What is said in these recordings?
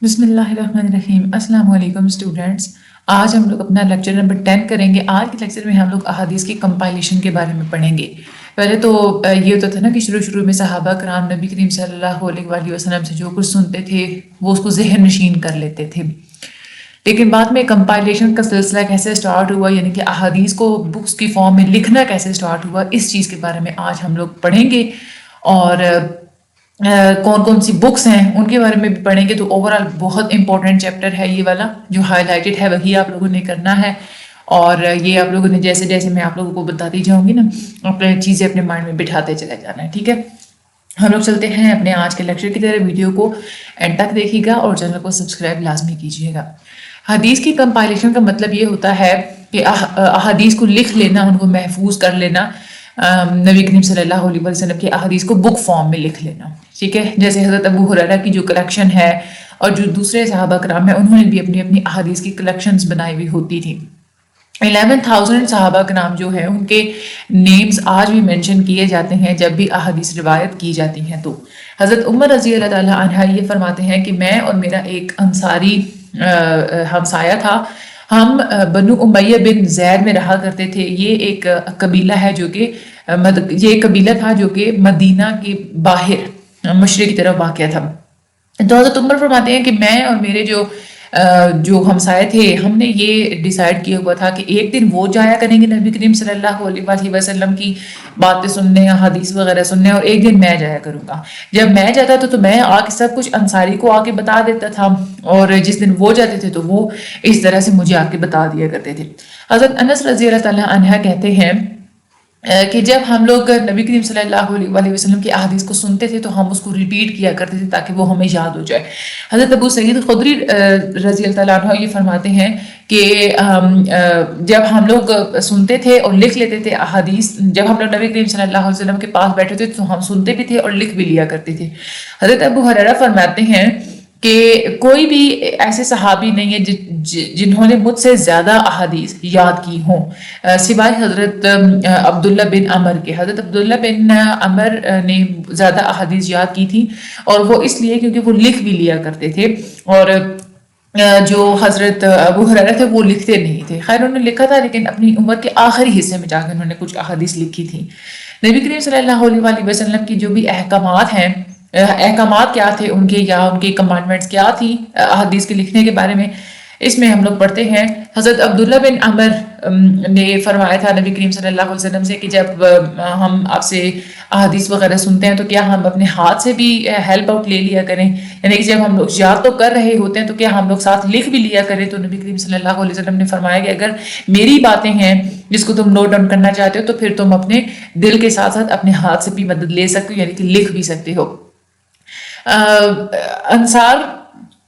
بسم اللہ الرحمن الرحیم۔ السلام علیکم اسٹوڈنٹس، آج ہم لوگ اپنا لیکچر نمبر 10 کریں گے۔ آج کے لیکچر میں ہم لوگ احادیث کی کمپائلیشن کے بارے میں پڑھیں گے۔ پہلے تو یہ ہوتا تھا نا کہ شروع میں صحابہ کرام نبی کریم صلی اللہ علیہ وآلہ وسلم سے جو کچھ سنتے تھے وہ اس کو ذہن نشین کر لیتے تھے، لیکن بعد میں کمپائلیشن کا سلسلہ کیسے سٹارٹ ہوا، یعنی کہ احادیث کو بکس کی فارم میں لکھنا کیسے سٹارٹ ہوا، اس چیز کے بارے میں آج ہم لوگ پڑھیں گے۔ اور کون کون سی بکس ہیں ان کے بارے میں بھی پڑھیں گے۔ تو اوورآل بہت امپورٹنٹ چیپٹر ہے یہ والا، جو ہائی لائٹڈ ہے وہی آپ لوگوں نے کرنا ہے، اور یہ آپ لوگوں نے جیسے جیسے میں آپ لوگوں کو بتاتی جاؤں گی نا، اپنے چیزیں اپنے مائنڈ میں بٹھاتے چلے جانا ہے، ٹھیک ہے۔ ہم لوگ چلتے ہیں اپنے آج کے لیکچر کی طرح۔ ویڈیو کو اینڈ تک دیکھیے گا اور چینل کو سبسکرائب لازمی کیجیے گا۔ حدیث کی کمپائلیشن کا مطلب یہ ہوتا ہے کہ احادیث کو لکھ لینا، ان کو محفوظ کر لینا، نبی کریم صلی اللہ علیہ وسلم کی احادیث کو بک فارم میں لکھ لینا، ٹھیک ہے۔ جیسے حضرت ابو ہریرہ کی جو کلیکشن ہے اور جو دوسرے صحابہ کرام ہیں انہوں نے بھی اپنی اپنی احادیث کی کلیکشنز بنائی ہوئی ہوتی تھی۔ 11,000 صحابہ کرام جو ہیں ان کے نیمز آج بھی مینشن کیے جاتے ہیں جب بھی احادیث روایت کی جاتی ہیں۔ تو حضرت عمر رضی اللہ تعالیٰ عنہ یہ فرماتے ہیں کہ میں اور میرا ایک انصاری ہمسایہ تھا، ہم بنو امیہ بن زید میں رہا کرتے تھے۔ یہ ایک قبیلہ ہے جو کہ یہ قبیلہ تھا جو کہ مدینہ کے باہر مشرق کی طرف واقع تھا۔ تو حضرت عمر فرماتے ہیں کہ میں اور میرے جو ہمسائے تھے، ہم نے یہ ڈیسائیڈ کیا ہوا تھا کہ ایک دن وہ جایا کریں گے نبی کریم صلی اللہ علیہ وسلم کی باتیں سننے، حدیث وغیرہ سننے، اور ایک دن میں جایا کروں گا۔ جب میں جاتا تھا تو میں آ کے سب کچھ انصاری کو آ کے بتا دیتا تھا، اور جس دن وہ جاتے تھے تو وہ اس طرح سے مجھے آ کے بتا دیا کرتے تھے۔ حضرت انس رضی اللہ تعالیٰ عنہ کہتے ہیں کہ جب ہم لوگ نبی کریم صلی اللہ علیہ وسلم کی احادیث کو سنتے تھے تو ہم اس کو ریپیٹ کیا کرتے تھے تاکہ وہ ہمیں یاد ہو جائے۔ حضرت ابو سعید خدری رضی اللہ تعالیٰ عنہ یہ فرماتے ہیں کہ جب ہم لوگ سنتے تھے اور لکھ لیتے تھے احادیث، جب ہم لوگ نبی کریم صلی اللہ علیہ وسلم کے پاس بیٹھے تھے تو ہم سنتے بھی تھے اور لکھ بھی لیا کرتے تھے۔ حضرت ابو ہریرہ فرماتے ہیں کہ کوئی بھی ایسے صحابی نہیں ہے جنہوں نے مجھ سے زیادہ احادیث یاد کی ہوں سوائے حضرت عبداللہ بن عمر کے۔ حضرت عبداللہ بن عمر نے زیادہ احادیث یاد کی تھی، اور وہ اس لیے کیونکہ وہ لکھ بھی لیا کرتے تھے، اور جو حضرت ابو ہریرہ تھے وہ لکھتے نہیں تھے۔ خیر انہوں نے لکھا تھا لیکن اپنی عمر کے آخری حصے میں جا کے انہوں نے کچھ احادیث لکھی تھی۔ نبی کریم صلی اللہ علیہ وسلم کی جو بھی احکامات ہیں، احکامات کیا تھے ان کے، یا ان کے کمانڈمنٹس کیا تھی احادیث کے لکھنے کے بارے میں، اس میں ہم لوگ پڑھتے ہیں۔ حضرت عبداللہ بن عمر نے فرمایا تھا نبی کریم صلی اللہ علیہ وسلم سے کہ جب ہم آپ سے احادیث وغیرہ سنتے ہیں تو کیا ہم اپنے ہاتھ سے بھی ہیلپ آؤٹ لے لیا کریں، یعنی کہ جب ہم لوگ یاد تو کر رہے ہوتے ہیں تو کیا ہم لوگ ساتھ لکھ بھی لیا کریں۔ تو نبی کریم صلی اللہ علیہ وسلم نے فرمایا کہ اگر میری باتیں ہیں جس کو تم نوٹ ڈاؤن کرنا چاہتے ہو تو پھر تم اپنے دل کے ساتھ ساتھ اپنے ہاتھ سے بھی مدد لے سکتے ہو، یعنی کہ لکھ بھی سکتے ہو۔ انصار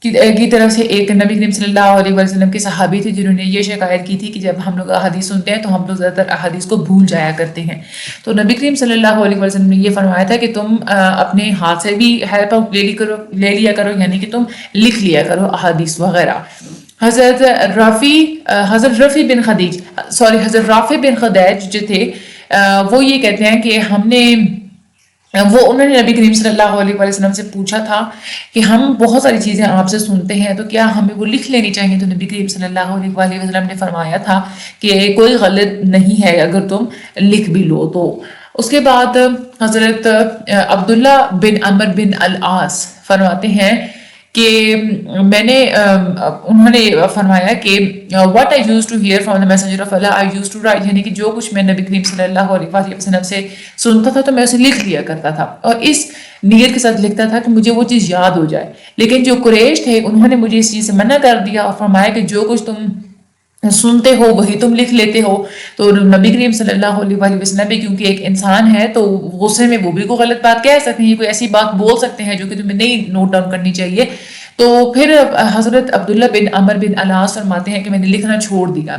کی طرف سے ایک نبی کریم صلی اللہ علیہ وسلم کے صحابی تھے جنہوں نے یہ شکایت کی تھی کہ جب ہم لوگ احادیث سنتے ہیں تو ہم لوگ زیادہ تر احادیث کو بھول جایا کرتے ہیں۔ تو نبی کریم صلی اللہ علیہ وسلم نے یہ فرمایا تھا کہ تم اپنے ہاتھ سے بھی ہیلپ آؤٹ لے لیا کرو، یعنی کہ تم لکھ لیا کرو احادیث وغیرہ۔ حضرت رافع بن خدیج جو تھے وہ یہ کہتے ہیں کہ انہوں نے نبی کریم صلی اللہ علیہ وسلم سے پوچھا تھا کہ ہم بہت ساری چیزیں آپ سے سنتے ہیں تو کیا ہمیں وہ لکھ لینی چاہیے۔ تو نبی کریم صلی اللہ علیہ وسلم نے فرمایا تھا کہ کوئی غلط نہیں ہے اگر تم لکھ بھی لو۔ تو اس کے بعد حضرت عبداللہ بن عمر بن العاص فرماتے ہیں کہ انہوں نے فرمایا کہ what I used to hear from the messenger of Allah I used to write، یعنی کہ جو کچھ میں نبی کریم صلی اللہ علیہ وسلم سے سنتا تھا تو میں اسے لکھ لیا کرتا تھا، اور اس نیت کے ساتھ لکھتا تھا کہ مجھے وہ چیز یاد ہو جائے۔ لیکن جو قریش تھے انہوں نے مجھے اس چیز سے منع کر دیا اور فرمایا کہ جو کچھ تم سنتے ہو وہی تم لکھ لیتے ہو۔ تو نبی کریم صلی اللہ علیہ وسلم بھی کیونکہ ایک انسان ہے تو غصے میں وہ بھی کوئی غلط بات کہہ سکتے ہیں، کوئی ایسی بات بول سکتے ہیں جو کہ تمہیں نہیں نوٹ ڈاؤن کرنی چاہیے۔ تو پھر حضرت عبداللہ بن عمر بن العاص فرماتے ہیں کہ میں نے لکھنا چھوڑ دیا۔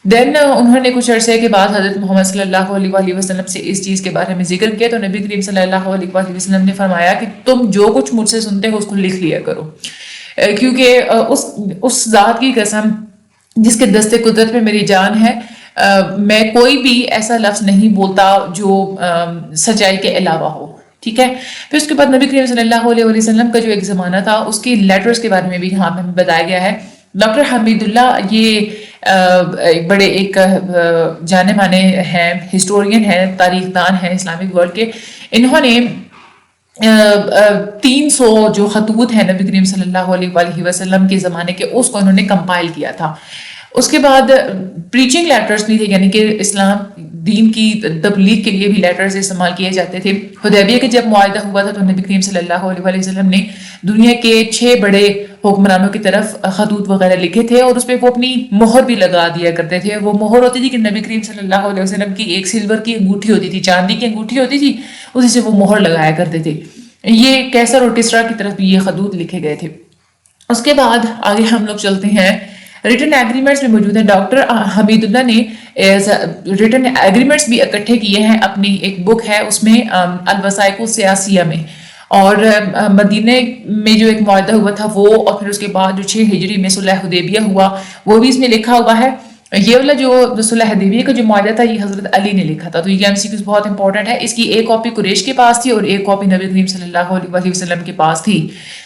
دین انہوں نے کچھ عرصے کے بعد حضرت محمد صلی اللہ علیہ وسلم سے اس چیز کے بارے میں ذکر کیا تو نبی کریم صلی اللہ علیہ وسلم نے فرمایا کہ تم جو کچھ مجھ سے سنتے ہو اس کو لکھ لیا کرو، کیونکہ اس ذات کی قسم جس کے دست قدرت میں میری جان ہے، میں کوئی بھی ایسا لفظ نہیں بولتا جو سچائی کے علاوہ ہو، ٹھیک ہے. پھر اس کے بعد نبی کریم صلی اللہ علیہ وسلم کا جو ایک زمانہ تھا اس کی لیٹرز کے بارے میں بھی یہاں پہ ہمیں بتایا گیا ہے. ڈاکٹر حمید اللہ یہ ایک بڑے ایک جانے مانے ہیں، ہسٹورین ہیں، تاریخ دان ہیں اسلامک ورلڈ کے. انہوں نے 300 جو خطوط ہیں نبی کریم صلی اللہ علیہ وسلم کے زمانے کے، اس کو انہوں نے کمپائل کیا تھا. اس کے بعد پریچنگ لیٹرز بھی تھے، یعنی کہ اسلام دین کی تبلیغ کے لیے بھی لیٹرز استعمال کیے جاتے تھے. حدیبیہ کے جب معاہدہ ہوا تھا تو نبی کریم صلی اللہ علیہ وسلم نے دنیا کے 6 بڑے حکمرانوں کی طرف خطوط وغیرہ لکھے تھے، اور اس پہ وہ اپنی مہر بھی لگا دیا کرتے تھے. وہ مہر ہوتی تھی کہ نبی کریم صلی اللہ علیہ وسلم کی ایک سلور کی انگوٹھی ہوتی تھی، چاندی کی انگوٹھی ہوتی تھی، اسی سے وہ مہر لگایا کرتے تھے. یہ کیسر اور کسرا کی طرف بھی یہ خطوط لکھے گئے تھے. اس کے بعد آگے ہم لوگ چلتے ہیں. ریٹن ایگریمنٹس میں موجود ہیں. ڈاکٹر حمید اللہ نے ریٹن ایگریمنٹس بھی اکٹھے کیے ہیں، اپنی ایک بک ہے اس میں الوثائق السیاسیہ میں. اور مدینہ میں جو ایک معاہدہ ہوا تھا وہ، اور پھر اس کے بعد جو 6 ہجری میں صلح حدیبیہ ہوا وہ بھی اس میں لکھا ہوا ہے. یہ والا جو صلح حدیبیہ کا جو معاہدہ تھا یہ حضرت علی نے لکھا تھا. تو یہ MCQs بہت امپورٹنٹ ہے. اس کی ایک کاپی قریش کے پاس تھی اور ایک کاپی نبی کریم صلی اللہ علیہ وسلم کے پاس تھی.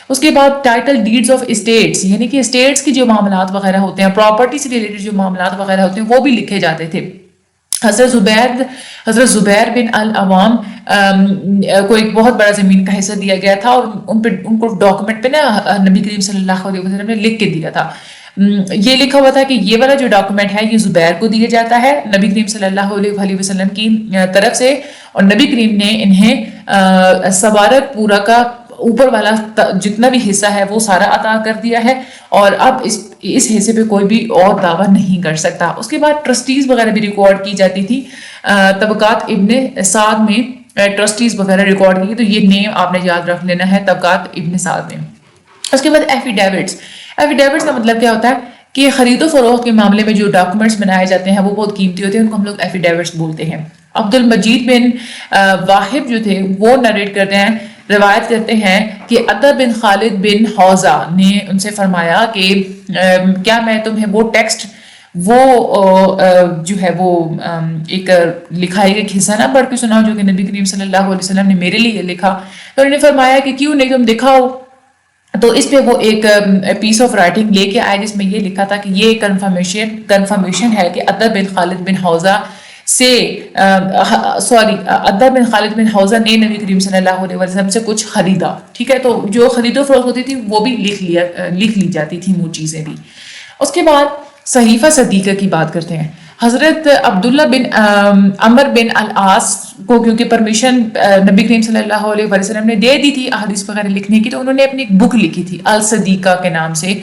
اس کے بعد ٹائٹل ڈیڈز آف اسٹیٹس، یعنی کہ اسٹیٹس کی جو معاملات وغیرہ ہوتے ہیں، پراپرٹی سے ریلیٹڈ جو معاملات وغیرہ ہوتے ہیں وہ بھی لکھے جاتے تھے. حضرت زبیر بن العوام کو ایک بہت بڑا زمین کا حصہ دیا گیا تھا، اور ان کو ڈاکومنٹ پہ نا نبی کریم صلی اللہ علیہ وسلم نے لکھ کے دیا تھا. یہ لکھا ہوا تھا کہ یہ والا جو ڈاکومنٹ ہے یہ زبیر کو دیا جاتا ہے نبی کریم صلی اللہ علیہ وسلم کی طرف سے، اور نبی کریم نے انہیں سوارت پورا کا اوپر والا جتنا بھی حصہ ہے وہ سارا عطا کر دیا ہے، اور اب اس حصے پہ کوئی بھی اور دعویٰ نہیں کر سکتا. اس کے بعد ٹرسٹیز وغیرہ بھی ریکارڈ کی جاتی تھی. طبقات ابن سعد میں ٹرسٹیز وغیرہ ریکارڈ کی، تو یہ نیم آپ نے یاد رکھ لینا ہے، طبقات ابن سعد میں. اس کے بعد ایفیڈیوٹس کا مطلب کیا ہوتا ہے کہ خرید و فروخت کے معاملے میں جو ڈاکومنٹس بنائے جاتے ہیں وہ بہت قیمتی ہوتے ہیں، ان کو ہم لوگ ایفیڈیوٹس بولتے ہیں. عبد المجید بن واحب جو تھے وہ نریٹ کرتے ہیں، روایت کرتے ہیں کہ عطا بن خالد بن حوزہ نے ان سے فرمایا کہ کیا میں تمہیں وہ ٹیکسٹ وہ جو ہے وہ ایک لکھا ایک حصہ نہ پڑھ کے سناؤ جو کہ نبی کریم صلی اللہ علیہ وسلم نے میرے لیے لکھا. تو انہوں نے فرمایا کہ کیوں نہیں، تم دکھاؤ. تو اس پہ وہ ایک پیس آف رائٹنگ لے کے آئے جس میں یہ لکھا تھا کہ یہ کنفرمیشن ہے کہ عطا بن خالد بن حوزہ عطا بن خالد بن حوزہ نے نبی کریم صلی اللہ علیہ وسلم سے کچھ خریدا. ٹھیک ہے، تو جو خرید و فروخت ہوتی تھی وہ بھی لکھ لی جاتی تھی وہ چیزیں بھی. اس کے بعد صحیفہ صدیقہ کی بات کرتے ہیں. حضرت عبداللہ بن عمر بن العاص کو کیونکہ پرمیشن نبی کریم صلی اللہ علیہ وسلم نے دے دی تھی احادیث وغیرہ لکھنے کی، تو انہوں نے اپنی ایک بک لکھی تھی الصدیقہ کے نام سے.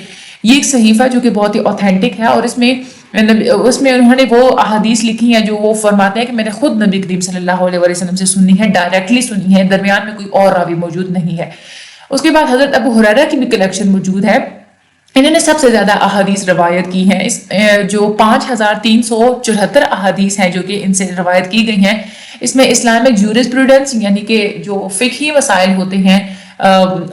یہ ایک صحیفہ جو کہ بہت ہی اوتھینٹک ہے، اور اس میں انہوں نے وہ احادیث لکھی ہیں جو وہ فرماتے ہیں کہ میں نے خود نبی کریم صلی اللہ علیہ وسلم سے سنی ہے، ڈائریکٹلی سنی ہے، درمیان میں کوئی اور راوی موجود نہیں ہے. اس کے بعد حضرت ابو ہریرہ کی بھی کلیکشن موجود ہے. انہوں نے سب سے زیادہ احادیث روایت کی ہیں. جو 5374 احادیث ہیں جو کہ ان سے روایت کی گئی ہیں. اس میں اسلامک جورسپروڈنس یعنی کہ جو فقہی مسائل ہوتے ہیں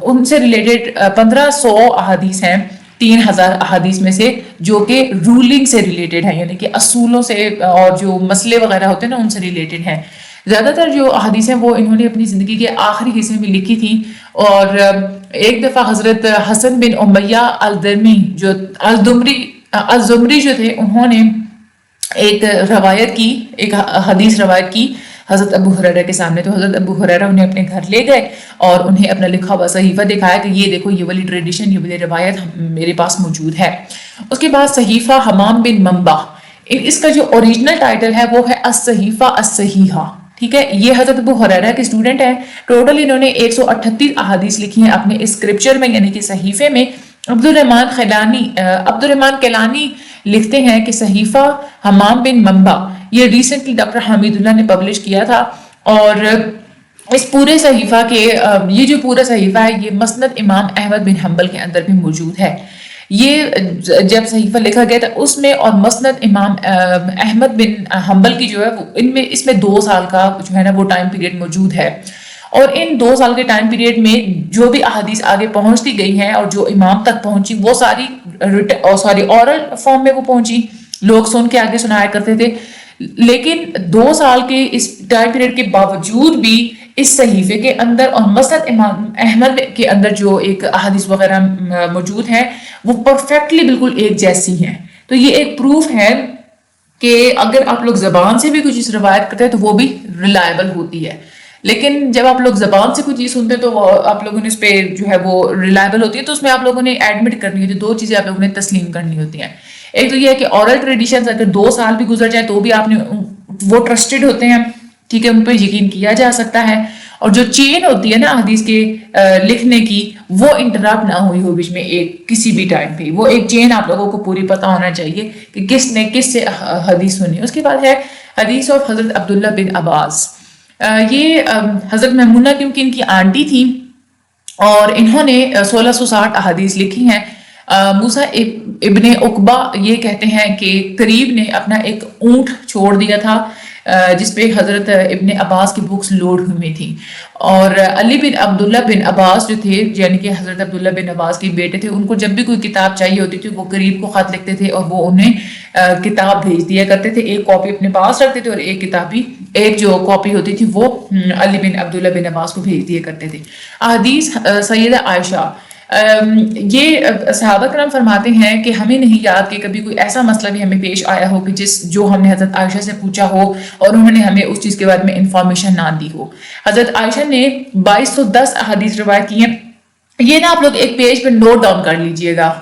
ان سے ریلیٹڈ 1500 احادیث ہیں 3000 احادیث میں سے، جو کہ رولنگ سے ریلیٹڈ ہیں، یعنی کہ اصولوں سے اور جو مسئلے وغیرہ ہوتے ہیں نا ان سے ریلیٹڈ ہیں. زیادہ تر جو احادیث ہیں وہ انہوں نے اپنی زندگی کے آخری حصے میں لکھی تھیں. اور ایک دفعہ حضرت حسن بن امیہ الزمری جو تھے انہوں نے ایک حدیث روایت کی حضرت ابو ہریرہ کے سامنے. تو حضرت ابو ہریرہ انہیں اپنے گھر لے گئے اور انہیں اپنا لکھا ہوا صحیفہ دکھایا کہ یہ دیکھو یہ والی ٹریڈیشن، یہ والی روایت میرے پاس موجود ہے. اس کے بعد صحیفہ حمام بن منبع، اس کا جو اوریجنل ٹائٹل ہے وہ ہے الصحیفہ الصحیحہ. ٹھیک ہے، یہ حضرت ابو ہریرہ کے اسٹوڈنٹ ہیں. ٹوٹل انہوں نے 138 احادیث لکھی ہیں اپنے اسکرپچر میں یعنی کہ صحیفے میں. عبد الرحمن کیلانی لکھتے ہیں کہ صحیفہ حمام بن منبع یہ ریسنٹلی ڈاکٹر حمید اللہ نے پبلش کیا تھا. اور اس پورے صحیفہ کے یہ جو پورا صحیفہ ہے یہ مسند امام احمد بن حنبل کے اندر بھی موجود ہے. یہ جب صحیفہ لکھا گیا تھا اس میں اور مسند امام احمد بن حنبل کی جو ہے اس میں 2 سال کا جو ہے نا وہ ٹائم پیریڈ موجود ہے. اور ان 2 سال کے ٹائم پیریڈ میں جو بھی احادیث آگے پہنچتی گئی ہیں اور جو امام تک پہنچی وہ ساری اورل فارم میں وہ پہنچی، لوگ سن کے آگے سنایا کرتے تھے. لیکن 2 سال کے اس ٹائم پیریڈ کے باوجود بھی اس صحیفے کے اندر اور مسند امام احمد کے اندر جو ایک احادیث وغیرہ موجود ہیں وہ پرفیکٹلی بالکل ایک جیسی ہیں. تو یہ ایک پروف ہے کہ اگر آپ لوگ زبان سے بھی کوئی چیز روایت کرتے ہیں تو وہ بھی ریلائبل ہوتی ہے. لیکن جب آپ لوگ زبان سے کوئی چیز سنتے ہیں تو آپ لوگوں نے اس پہ جو ہے وہ ریلائبل ہوتی ہے، تو اس میں آپ لوگوں نے ایڈمٹ کرنی ہوتی ہے، دو چیزیں آپ لوگوں نے تسلیم کرنی ہوتی ہیں. ایک تو یہ ہے کہ اورل ٹریڈیشنز اگر 2 سال بھی گزر جائے تو بھی آپ نے وہ ٹرسٹڈ ہوتے ہیں، ٹھیک ہے، ان پہ یقین کیا جا سکتا ہے. اور جو چین ہوتی ہے نا حدیث کے لکھنے کی، وہ انٹرپٹ نہ ہوئی ہو بیچ میں ایک کسی بھی ٹائم پہ، وہ ایک چین آپ لوگوں کو پوری پتہ ہونا چاہیے کہ کس نے کس سے حدیث سنی. اس کے بعد ہے حدیث آف حضرت عبداللہ بن عباس. یہ حضرت میمونہ کیونکہ ان کی آنٹی تھی اور انہوں نے 1660 احادیث لکھی ہیں. موسیٰ ابن عقبہ یہ کہتے ہیں کہ قریب نے اپنا ایک اونٹ چھوڑ دیا تھا جس پہ حضرت ابن عباس کی بکس لوڈ ہوئی تھیں. اور علی بن عبداللہ بن عباس جو تھے، یعنی کہ حضرت عبداللہ بن عباس کے بیٹے تھے، ان کو جب بھی کوئی کتاب چاہیے ہوتی تھی وہ قریب کو خط لکھتے تھے اور وہ انہیں کتاب بھیج دیا کرتے تھے. ایک کاپی اپنے پاس رکھتے تھے اور ایک جو کاپی ہوتی تھی وہ علی بن عبداللہ بن عباس کو بھیج دیا کرتے تھے. احادیث سیدہ عائشہ، یہ صحابہ کرام فرماتے ہیں کہ ہمیں نہیں یاد کہ کبھی کوئی ایسا مسئلہ بھی ہمیں پیش آیا ہو کہ جو ہم نے حضرت عائشہ سے پوچھا ہو اور انہوں نے ہمیں اس چیز کے بارے میں انفارمیشن نہ دی ہو. حضرت عائشہ نے 2210 احادیث روایت کی ہیں. یہ نا آپ لوگ ایک پیج پہ نوٹ ڈاؤن کر لیجئے گا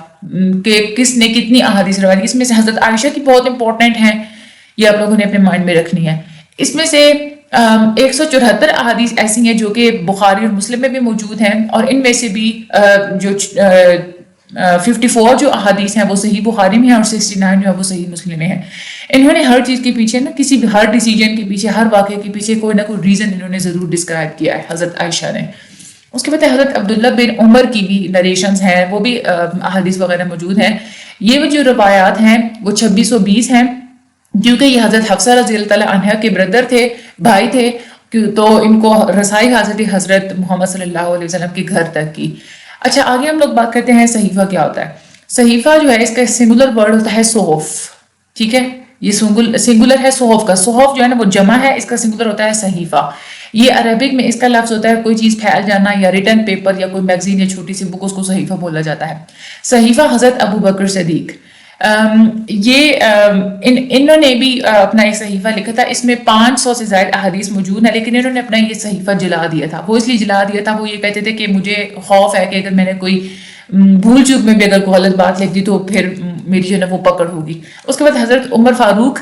کہ کس نے کتنی احادیث روایت کی. اس میں سے حضرت عائشہ کی بہت امپورٹنٹ ہیں، یہ آپ لوگوں نے اپنے مائنڈ میں رکھنی ہے. اس میں سے 174 احادیث ایسی ہیں جو کہ بخاری اور مسلم میں بھی موجود ہیں، اور ان میں سے بھی جو 54 جو احادیث ہیں وہ صحیح بخاری میں ہیں اور 69 جو ہے وہ صحیح مسلم میں ہیں. انہوں نے ہر چیز کے پیچھے نا کسی بھی ہر ڈیسیجن کے پیچھے، ہر واقعے کے پیچھے کوئی نہ کوئی ریزن انہوں نے ضرور ڈسکرائب کیا ہے حضرت عائشہ نے. اس کے بعد حضرت عبداللہ بن عمر کی بھی نریشنز ہیں، وہ بھی احادیث وغیرہ موجود ہیں. یہ جو روایات ہیں وہ 2620 ہیں کیونکہ یہ حضرت حفصہ رضی اللہ تعالیٰ عنہ کے بردر تھے، بھائی تھے، تو ان کو رسائی حاصل تھی حضرت محمد صلی اللہ علیہ وسلم کے گھر تک کی. اچھا آگے ہم لوگ بات کرتے ہیں صحیفہ کیا ہوتا ہے. صحیفہ جو ہے اس کا سنگولر ورڈ ہوتا ہے صحف، ٹھیک ہے، یہ سنگولر ہے صحف کا. صحف جو ہے نا وہ جمع ہے، اس کا سنگولر ہوتا ہے صحیفہ. یہ عربک میں اس کا لفظ ہوتا ہے کوئی چیز پھیل جانا یا ریٹن پیپر یا کوئی میگزین یا چھوٹی سی بک، اس کو صحیفہ بولا جاتا ہے. صحیفہ حضرت ابو بکر صدیق، انہوں نے بھی اپنا ایک صحیفہ لکھا تھا. اس میں 500 سے زائد احادیث موجود ہیں، لیکن انہوں نے اپنا یہ صحیفہ جلا دیا تھا. وہ اس لیے جلا دیا تھا، وہ یہ کہتے تھے کہ مجھے خوف ہے کہ اگر میں نے کوئی بھول چوک میں بھی اگر کوئی غلط بات لکھ دی تو پھر میری جو ہے وہ پکڑ ہوگی. اس کے بعد حضرت عمر فاروق،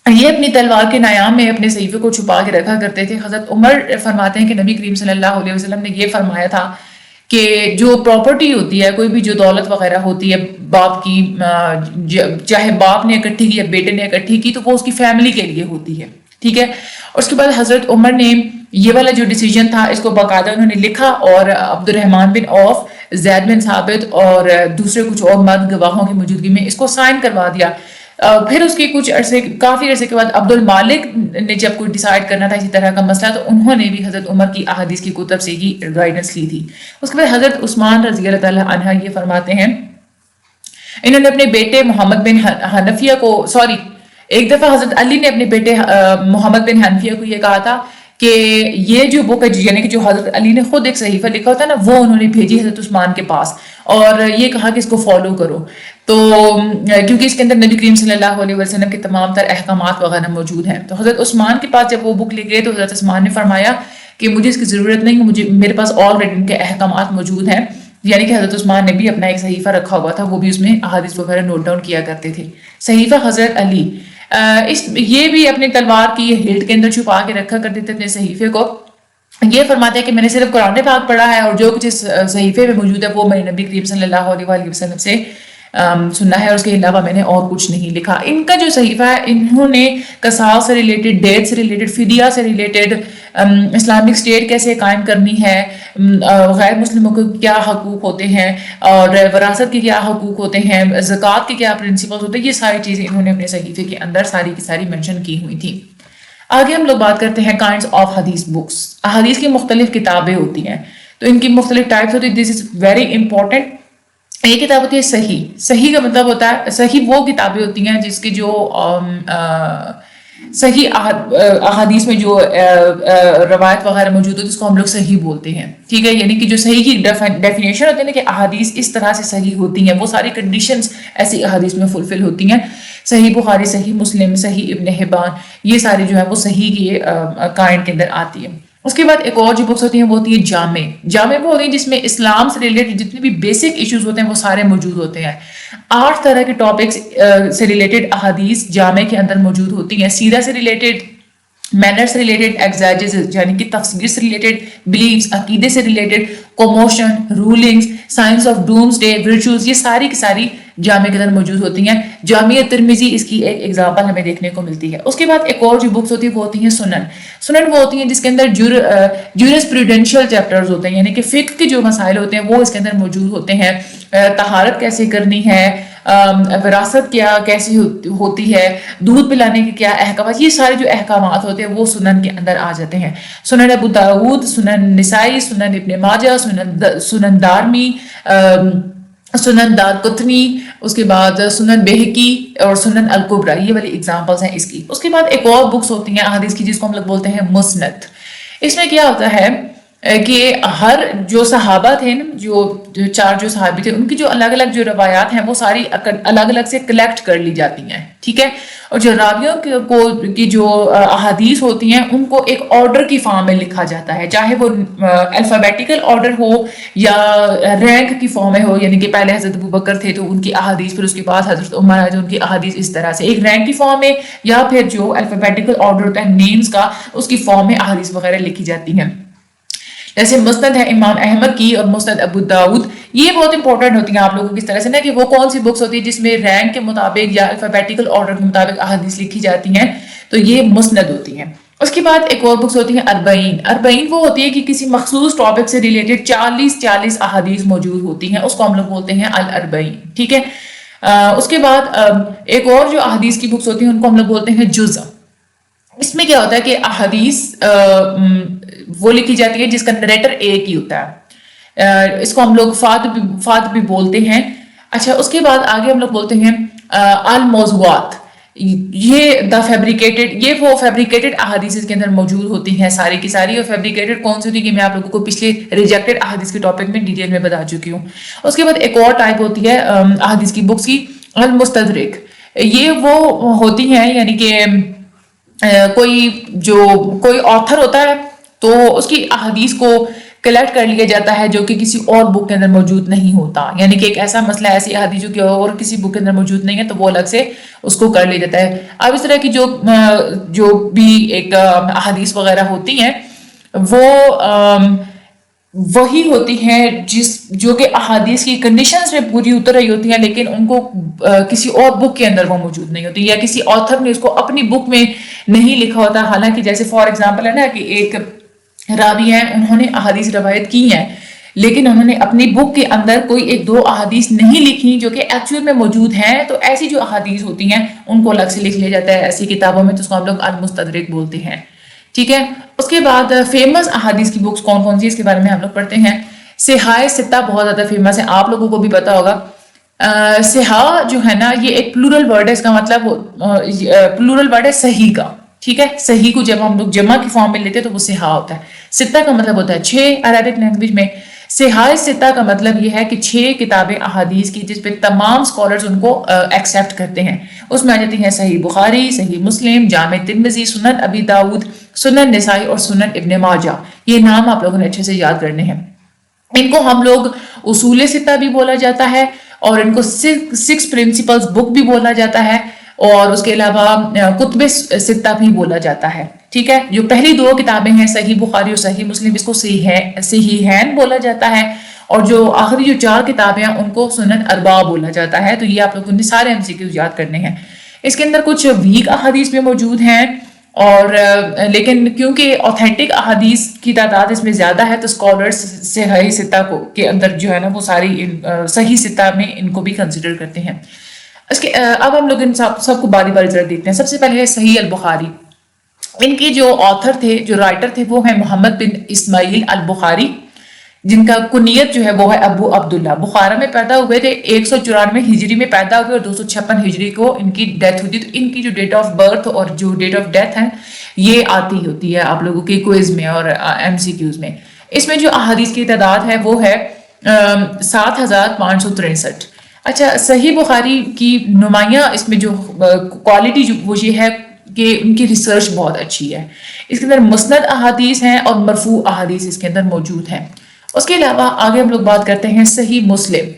یہ اپنی تلوار کے نیام میں اپنے صحیفے کو چھپا کے رکھا کرتے تھے. حضرت عمر فرماتے ہیں کہ نبی کریم صلی اللہ علیہ وسلم نے یہ فرمایا تھا کہ جو پراپرٹی ہوتی ہے، کوئی بھی جو دولت وغیرہ ہوتی ہے باپ کی، چاہے باپ نے اکٹھی کی یا بیٹے نے اکٹھی کی، تو وہ اس کی فیملی کے لیے ہوتی ہے، ٹھیک ہے. اس کے بعد حضرت عمر نے یہ والا جو ڈیسیجن تھا اس کو باقاعدہ انہوں نے لکھا اور عبد الرحمن بن عوف، زید بن ثابت اور دوسرے کچھ اور مرد گواہوں کی موجودگی میں اس کو سائن کروا دیا. پھر اس کے کافی عرصے کے بعد عبد المالک نے جب کوئی ڈیسائیڈ کرنا تھا اسی طرح کا مسئلہ، تو انہوں نے بھی حضرت عمر کی احادیث کی کتب سے ہی گائیڈنس لی تھی. اس کے بعد حضرت عثمان رضی اللہ تعالیٰ عنہ یہ فرماتے ہیں، انہوں نے اپنے بیٹے محمد بن حنفیہ کو ایک دفعہ حضرت علی نے اپنے بیٹے محمد بن حنفیہ کو یہ کہا تھا کہ یہ جو بک ہے، یعنی کہ جو حضرت علی نے خود ایک صحیفہ لکھا ہوتا ہے نا، وہ انہوں نے بھیجی حضرت عثمان کے پاس اور یہ کہا کہ اس کو فالو کرو. تو کیونکہ اس کے اندر نبی کریم صلی اللہ علیہ وسلم کے تمام تر احکامات وغیرہ موجود ہیں. تو حضرت عثمان کے پاس جب وہ بک لے گئے تو حضرت عثمان نے فرمایا کہ مجھے اس کی ضرورت نہیں، میرے پاس آلریڈی ان کے احکامات موجود ہیں. یعنی کہ حضرت عثمان نے بھی اپنا ایک صحیفہ رکھا ہوا تھا، وہ بھی اس میں احادیث وغیرہ نوٹ ڈاؤن کیا کرتے تھے. صحیفہ حضرت علی، یہ بھی اپنی تلوار کی ہلٹ کے اندر چھپا کے رکھا کرتے تھے اپنے صحیفے کو. یہ فرماتے ہیں کہ میں نے صرف قرآن پاک پڑھا ہے اور جو کچھ اس صحیفے میں موجود ہے وہ میں نے نبی کریم صلی اللہ علیہ وسلم سے سننا ہے، اور اس کے علاوہ میں نے اور کچھ نہیں لکھا. ان کا جو صحیفہ ہے انہوں نے قصاص سے ریلیٹڈ، ڈیتھ سے ریلیٹڈ، فدیہ سے ریلیٹڈ، اسلامک اسٹیٹ کیسے قائم کرنی ہے، غیر مسلموں کو کیا حقوق ہوتے ہیں اور وراثت کے کیا حقوق ہوتے ہیں، زکوٰۃ کے کیا پرنسپلز ہوتے ہیں، یہ ساری چیزیں انہوں نے اپنے صحیفے کے اندر ساری کی ساری مینشن کی ہوئی تھی. آگے ہم لوگ بات کرتے ہیں کائنڈز آف حدیث بکس. احادیث کی مختلف کتابیں ہوتی ہیں، تو ان کی مختلف ٹائپس ہوتی ہیں. دس از ویری امپورٹنٹ. ایک کتاب ہوتی ہے صحیح. صحیح کا مطلب ہوتا ہے، صحیح وہ کتابیں ہوتی ہیں جس کے جو صحیح احادیث میں جو روایت وغیرہ موجود ہوتی ہے اس کو ہم لوگ صحیح بولتے ہیں، ٹھیک ہے، یعنی کہ جو صحیح کی ڈیفینیشن ہوتی ہے نا کہ احادیث اس طرح سے صحیح ہوتی ہیں، وہ ساری کنڈیشنز ایسی احادیث میں فلفل ہوتی ہیں. صحیح بخاری، صحیح مسلم، صحیح ابن حبان، یہ ساری جو ہے وہ صحیح کی کائنڈ کے اندر آتی ہے. اس کے بعد ایک اور جو بکس ہوتی ہیں وہ ہوتی ہے جامع. جامع وہ ہوتی ہیں جس میں اسلام سے ریلیٹڈ جتنے بھی بیسک ایشوز ہوتے ہیں وہ سارے موجود ہوتے ہیں. 8 طرح کے ٹاپکس سے ریلیٹڈ احادیث جامع کے اندر موجود ہوتی ہیں. سیرہ سے ریلیٹڈ، مینر سے ریلیٹڈ، ایگزیجز یعنی کہ تفسیر سے ریلیٹڈ، بلیفز عقیدے سے ریلیٹڈ، کوموشن، rulings, science of doomsday, virtues, یہ ساری کی ساری جامع کے اندر موجود ہوتی ہیں. جامع ترمذی اس کی ایک ایگزامپل ہمیں دیکھنے کو ملتی ہے. اس کے بعد ایک اور جو بکس ہوتی ہے وہ ہوتی ہیں سنن. سنن وہ ہوتی ہیں جس کے اندر جورسپروڈینشل چیپٹرز ہوتے ہیں، یعنی کہ فقہ کے جو مسائل ہوتے ہیں وہ اس کے اندر موجود ہوتے ہیں. طہارت کیسے کرنی ہے، وراثت کیا کیسی ہوتی ہے، دودھ پلانے کے کیا احکامات، یہ سارے جو احکامات ہوتے ہیں وہ سنن کے اندر آ جاتے ہیں. سنن ابو داؤد، سنن نسائی، سنن ابن ماجہ، سنن دارمی، سنن دار قطنی، اس کے بعد سنن بہقی اور سنن الکبریٰ، یہ والی اگزامپلس ہیں اس کی. اس کے بعد ایک اور بکس ہوتی ہیں احادیث کی جس کو ہم لوگ بولتے ہیں مسند. اس میں کیا ہوتا ہے کہ ہر جو صحابہ تھے نا، جو 4 جو صحابی تھے، ان کی جو الگ الگ جو روایات ہیں وہ ساری الگ الگ سے کلیکٹ کر لی جاتی ہیں، ٹھیک ہے. اور جو راویوں کی جو احادیث ہوتی ہیں ان کو ایک آرڈر کی فارم میں لکھا جاتا ہے، چاہے وہ الفابیٹیکل آرڈر ہو یا رینک کی فارم میں ہو، یعنی کہ پہلے حضرت ابوبکر تھے تو ان کی احادیث، پھر اس کے بعد حضرت عمر آئے تو ان کی احادیث، اس طرح سے ایک رینک کی فارم میں یا پھر جو الفابیٹیکل آرڈر ہوتا ہے نیمز کا، اس کی فارم میں احادیث وغیرہ لکھی جاتی ہیں. جیسے مسند ہے امام احمد کی اور مسند ابو داؤد، یہ بہت امپورٹنٹ ہوتی ہیں آپ لوگوں کی اس طرح سے نا کہ وہ کون سی بکس ہوتی ہے جس میں رینک کے مطابق یا الفابیٹیکل آرڈر کے مطابق احادیث لکھی جاتی ہیں، تو یہ مسند ہوتی ہیں. اس کے بعد ایک اور بکس ہوتی ہیں اربعین. اربعین وہ ہوتی ہے کہ کسی مخصوص ٹاپک سے ریلیٹڈ 40 احادیث موجود ہوتی ہیں، اس کو ہم لوگ بولتے ہیں الاربعین، ٹھیک ہے. اس کے بعد ایک اور جو احادیث کی بکس ہوتی ہیں ان کو ہم لوگ بولتے ہیں جزء. اس میں کیا ہوتا ہے کہ احادیث وہ لکھی جاتی ہے جس کا نریٹر ایک ہی ہوتا ہے، اس کو ہم لوگ فاد بھی بولتے ہیں. اچھا، اس کے بعد آگے ہم لوگ بولتے ہیں الموضوعات. یہ یہ وہ فیبریکیٹڈ احادیث اس کے اندر موجود ہوتی ہیں ساری کی ساری. اور فیبریکیٹڈ کون سی ہوتی ہے کہ میں آپ لوگوں کو پچھلے ریجیکٹڈ احادیث کے ٹاپک میں ڈیٹیل میں بتا چکی ہوں. اس کے بعد ایک اور ٹائپ ہوتی ہے احادیث کی بکس کی المستدرک. یہ وہ ہوتی ہیں یعنی کہ کوئی آتھر ہوتا ہے تو اس کی احادیث کو کلیکٹ کر لیا جاتا ہے جو کہ کسی اور بک کے اندر موجود نہیں ہوتا، یعنی کہ ایک ایسا مسئلہ ایسی احادیث جو کہ اور کسی بک کے اندر موجود نہیں ہے تو وہ الگ سے اس کو کر لیا جاتا ہے. اب اس طرح کی جو بھی ایک احادیث وغیرہ ہوتی ہیں وہ وہی ہوتی ہیں جو کہ احادیث کی کنڈیشنز میں پوری اتر رہی ہوتی ہیں، لیکن ان کو کسی اور بک کے اندر وہ موجود نہیں ہوتی یا کسی آتھر نے اس کو اپنی بک میں نہیں لکھا ہوتا. حالانکہ جیسے فار ایگزامپل ہے نا کہ ایک راوی ہیں، انہوں نے احادیث روایت کی ہیں لیکن انہوں نے اپنی بک کے اندر کوئی 1-2 احادیث نہیں لکھی جو کہ ایکچوئل میں موجود ہیں، تو ایسی جو احادیث ہوتی ہیں ان کو الگ سے لکھ لیا جاتا ہے ایسی کتابوں میں، تو اس کو ہم لوگ المستدرک بولتے ہیں، ٹھیک ہے. اس کے بعد فیمس احادیث کی بکس کون کون سی اس کے بارے میں ہم لوگ پڑھتے ہیں. صحاح ستہ بہت زیادہ فیمس ہے، آپ لوگوں کو بھی پتا ہوگا. صحاح جو ہے نا یہ ایک پلورل ورڈ ہے، اس کا مطلب پلورل ورڈ ہے صحیح کا، ٹھیک ہے. صحیح کو جب ہم لوگ جمع کی فارم میں لیتے ہیں تو وہ صحاح ہوتا ہے. ستہ کا مطلب ہوتا ہے 6 عربک لینگویج میں. صحاح ستہ کا مطلب یہ ہے کہ 6 کتابیں احادیث کی جس پہ تمام سکولرز ان کو ایکسیپٹ کرتے ہیں. اس میں آ جاتی ہیں صحیح بخاری، صحیح مسلم، جامع ترمذی، سنن ابی داؤد، سنن نسائی اور سنن ابن ماجہ. یہ نام آپ لوگوں نے اچھے سے یاد کرنے ہیں. ان کو ہم لوگ اصول ستہ بھی بولا جاتا ہے اور ان کو 6 پرنسپلز بک بھی بولا جاتا ہے اور اس کے علاوہ کتب ستہ بھی بولا جاتا ہے، ٹھیک ہے. جو پہلی 2 کتابیں ہیں صحیح بخاری اور صحیح مسلم، اس کو صحیحین بولا جاتا ہے، اور جو آخری جو 4 کتابیں ہیں ان کو سنن اربعہ بولا جاتا ہے. تو یہ آپ لوگوں نے سارے MCQs یاد کرنے ہیں. اس کے اندر کچھ ویک احادیث بھی موجود ہیں اور لیکن کیونکہ اوتھینٹک احادیث کی تعداد اس میں زیادہ ہے تو اسکالرس صحیح ستہ کے اندر جو ہے نا وہ ساری صحیح ستہ میں ان کو بھی کنسیڈر کرتے ہیں. اب ہم لوگ ان سب کو باری باری ذرا دیکھتے ہیں. سب سے پہلے ہے صحیح البخاری. ان کے جو آتھر تھے، جو رائٹر تھے، وہ ہیں محمد بن اسماعیل البخاری. جن کا کنیت جو ہے وہ ہے ابو عبداللہ، بخارا میں پیدا ہوئے تھے، 194 ہجری میں پیدا ہوئے اور 256 ہجری کو ان کی ڈیتھ ہوئی. تو ان کی جو ڈیٹ آف برتھ اور جو ڈیٹ آف ڈیتھ ہے یہ آتی ہوتی ہے آپ لوگوں کے کوئز میں اور ایم سی کیوز میں. اس میں جو احادیث کی تعداد ہے وہ ہے 7563. اچھا، صحیح بخاری کی نمایاں اس میں جو کوالٹی جو وہ یہ ہے کہ ان کی ریسرچ بہت اچھی ہے. اس کے اندر مسند احادیث ہیں اور مرفوع احادیث اس کے اندر موجود ہیں. اس کے علاوہ آگے ہم لوگ بات کرتے ہیں صحیح مسلم.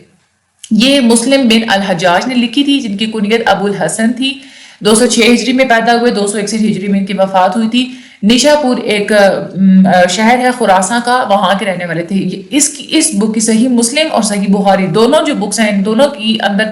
یہ مسلم بن الحجاج نے لکھی تھی، جن کی کنیت ابو الحسن تھی. 206 ہجری میں پیدا ہوئے، 261 ہجری میں ان کی وفات ہوئی تھی. نیشا پور ایک شہر ہے خراساں کا، وہاں کے رہنے والے تھے. اس بک کی صحیح مسلم اور صحیح بخاری دونوں جو بکس ہیں، ان دونوں کی اندر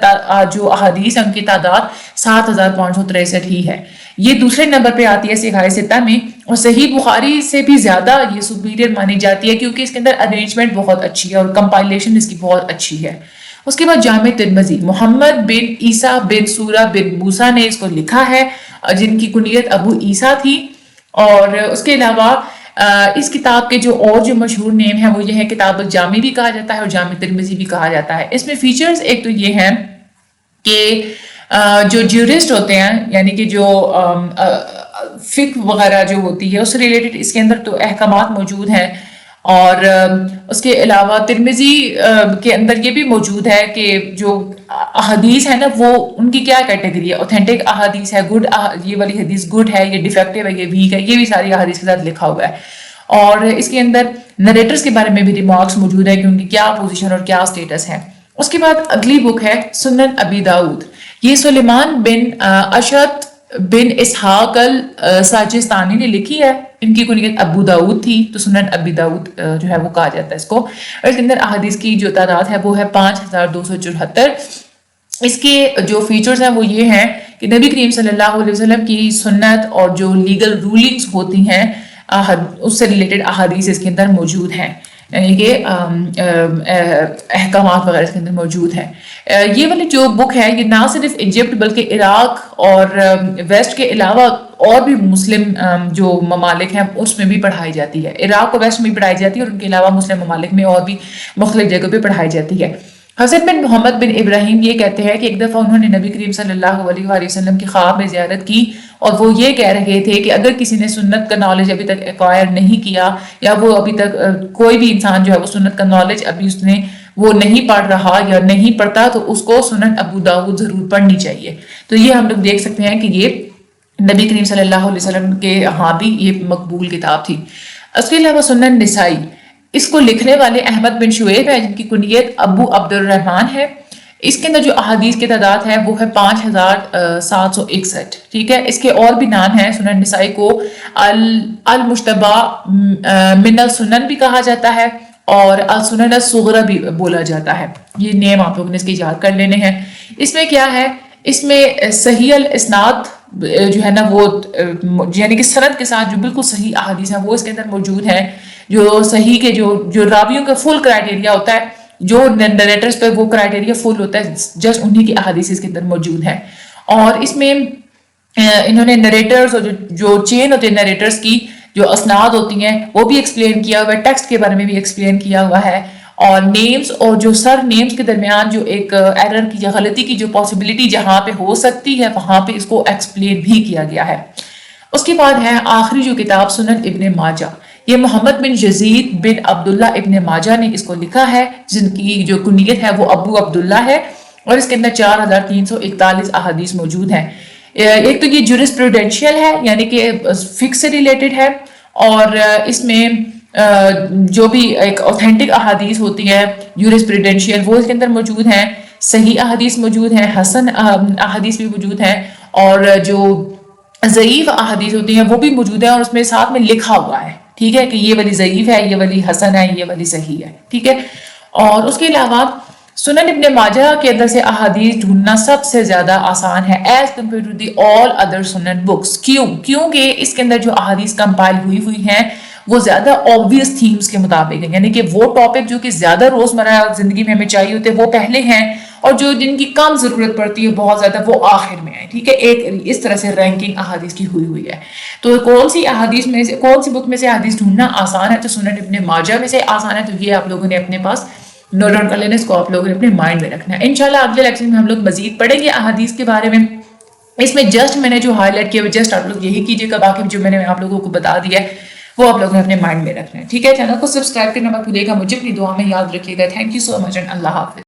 جو احادیث ہیں ان کی تعداد 7563 ہی ہے. یہ دوسرے نمبر پہ آتی ہے صحیح ستہ میں، اور صحیح بخاری سے بھی زیادہ یہ سپیریئر مانی جاتی ہے کیونکہ اس کے اندر ارینجمنٹ بہت اچھی ہے اور کمپائلیشن اس کی بہت اچھی ہے. اس کے بعد جامع ترمذی، محمد بن عیسیٰ بن سورہ بن موسیٰ نے اس کو لکھا ہے، جن کی کنیت ابو عیسیٰ تھی. اور اس کے علاوہ اس کتاب کے جو اور جو مشہور نیم ہے وہ یہ ہے، کتاب الجامع بھی کہا جاتا ہے اور جامع ترمذی بھی کہا جاتا ہے. اس میں فیچرز ایک تو یہ ہے کہ جو جیورسٹ ہوتے ہیں، یعنی کہ جو فقہ وغیرہ جو ہوتی ہے اس سے ریلیٹڈ اس کے اندر تو احکامات موجود ہیں. اور اس کے علاوہ ترمذی کے اندر یہ بھی موجود ہے کہ جو احادیث ہے نا وہ ان کی کیا کیٹیگری ہے، اوتھینٹک احادیث ہے، گڈ، یہ والی حدیث گڈ ہے، یہ ڈیفیکٹیو ہے، یہ ویک ہے، یہ بھی ساری احادیث کے ساتھ لکھا ہوا ہے. اور اس کے اندر نریٹرز کے بارے میں بھی ریمارکس موجود ہے کہ ان کی کیا پوزیشن اور کیا سٹیٹس ہے. اس کے بعد اگلی بک ہے سنن ابی داؤد. یہ سلیمان بن اشعث بن اسحاق الساجستانی نے لکھی ہے. ان کی کنیت ابو داؤد تھی، تو سنن ابی داؤد جو ہے وہ کہا جاتا ہے اس کو. اور اس کے اندر احادیث کی جو تعداد ہے وہ ہے 5274. اس کے جو فیچرز ہیں وہ یہ ہیں کہ نبی کریم صلی اللہ علیہ وسلم کی سنت اور جو لیگل رولنگز ہوتی ہیں اس سے ریلیٹڈ احادیث اس کے اندر موجود ہیں، یعنی کہ احکامات وغیرہ اس کے اندر موجود ہیں. یہ والی جو بک ہے یہ نہ صرف ایجپٹ بلکہ عراق اور ویسٹ کے علاوہ اور بھی مسلم جو ممالک ہیں اس میں بھی پڑھائی جاتی ہے. عراق اور ویسٹ میں بھی پڑھائی جاتی ہے اور ان کے علاوہ مسلم ممالک میں اور بھی مختلف جگہ پہ پڑھائی جاتی ہے. حضرت بن محمد بن ابراہیم یہ کہتے ہیں کہ ایک دفعہ انہوں نے نبی کریم صلی اللہ علیہ وآلہ وسلم کی خواب میں زیارت کی اور وہ یہ کہہ رہے تھے کہ اگر کسی نے سنت کا نالج ابھی تک ایکوائر نہیں کیا یا وہ ابھی تک کوئی بھی انسان جو ہے وہ سنت کا نالج ابھی اس نے وہ نہیں پڑھ رہا یا نہیں پڑھتا تو اس کو سنن ابو داؤد ضرور پڑھنی چاہیے. تو یہ ہم لوگ دیکھ سکتے ہیں کہ یہ نبی کریم صلی اللہ علیہ وسلم کے ہاں بھی یہ مقبول کتاب تھی. اس کے علاوہ سنن نسائی، اس کو لکھنے والے احمد بن شعیب ہے جن کی کنیت ابو عبد الرحمن ہے. اس کے اندر جو احادیث کی تعداد ہے وہ ہے 5761. ٹھیک ہے، اس کے اور بھی نام ہیں. سنن نسائی کو المشتبہ من السنن بھی کہا جاتا ہے اور السنن الصغرى بھی بولا جاتا ہے. یہ نیم آپ لوگوں نے اس کے یاد کر لینے ہیں. اس میں کیا ہے، اس میں صحیح الاسناد جو ہے نا وہ یعنی کہ سند کے ساتھ جو بالکل صحیح احادیث ہیں وہ اس کے اندر موجود ہیں. جو صحیح کے جو راویوں کا فل کرائٹیریا ہوتا ہے، جو نریٹرز پہ وہ کرائٹیریا فل ہوتا ہے، جسٹ انہی کی احادیث اس کے اندر موجود ہیں. اور اس میں انہوں نے نریٹرز اور جو چین ہوتے ہیں نریٹرز کی جو اسناد ہوتی ہیں وہ بھی ایکسپلین کیا ہوا ہے، ٹیکسٹ کے بارے میں بھی ایکسپلین کیا ہوا ہے. اور نیمز اور جو سر نیمز کے درمیان جو ایک ایرر کی یا غلطی کی جو پاسبلٹی جہاں پہ ہو سکتی ہے وہاں پہ اس کو ایکسپلین بھی کیا گیا ہے. اس کے بعد ہے آخری جو کتاب سنن ابن ماجہ. یہ محمد بن یزید بن عبداللہ ابن ماجہ نے اس کو لکھا ہے جن کی جو کنیت ہے وہ ابو عبداللہ ہے اور اس کے اندر 4341 احادیث موجود ہیں. ایک تو یہ جورسپروڈینشیل ہے یعنی کہ فقہ سے ریلیٹڈ ہے اور اس میں جو بھی ایک اوتھینٹک احادیث ہوتی ہے جورسپروڈینشیل وہ اس کے اندر موجود ہیں. صحیح احادیث موجود ہیں، حسن احادیث بھی موجود ہیں اور جو ضعیف احادیث ہوتی ہیں وہ بھی موجود ہیں اور اس میں ساتھ میں لکھا ہوا ہے. ٹھیک ہے کہ یہ والی ضعیف ہے، یہ والی حسن ہے، یہ والی صحیح ہے. ٹھیک ہے. اور اس کے علاوہ سنن ابن ماجہ کے اندر سے احادیث ڈھونڈنا سب سے زیادہ آسان ہے as compare to the all other Sunan books. کیونکہ اس کے اندر جو احادیث کمپائل ہوئی ہیں وہ زیادہ obvious تھیمز کے مطابق ہیں، یعنی کہ وہ ٹاپک جو کہ زیادہ روزمرہ زندگی میں ہمیں چاہیے ہوتے ہیں وہ پہلے ہیں اور جو جن کی کم ضرورت پڑتی ہے بہت زیادہ وہ آخر میں آئے. ٹھیک ہے, ایک اس طرح سے رینکنگ احادیث کی ہوئی ہے. تو کون سی احادیث میں سے, کون سی بک میں سے احادیث ڈھونڈنا آسان ہے, تو سنن ابن ماجہ میں سے آسان ہے. تو یہ آپ لوگوں نے اپنے پاس نوٹ ڈاؤن کر لینا, اس کو آپ لوگوں نے اپنے مائنڈ میں رکھنا ہے. انشاءاللہ اگلے لیکچر میں ہم لوگ مزید پڑھیں گے احادیث کے بارے میں. اس میں جسٹ میں نے جو ہائی لائٹ کیا وہ جسٹ آپ لوگ یہی کیجیے گا, باقی جو میں نے آپ لوگوں کو بتا دیا ہے وہ آپ لوگوں نے اپنے مائنڈ میں رکھنا ہے. ٹھیک ہے, چینل کو سبسکرائب کرنا مت بھولیے گا, مجھے اپنی دعا میں یاد رکھیے گا. Thank you so much and اللہ حافظ.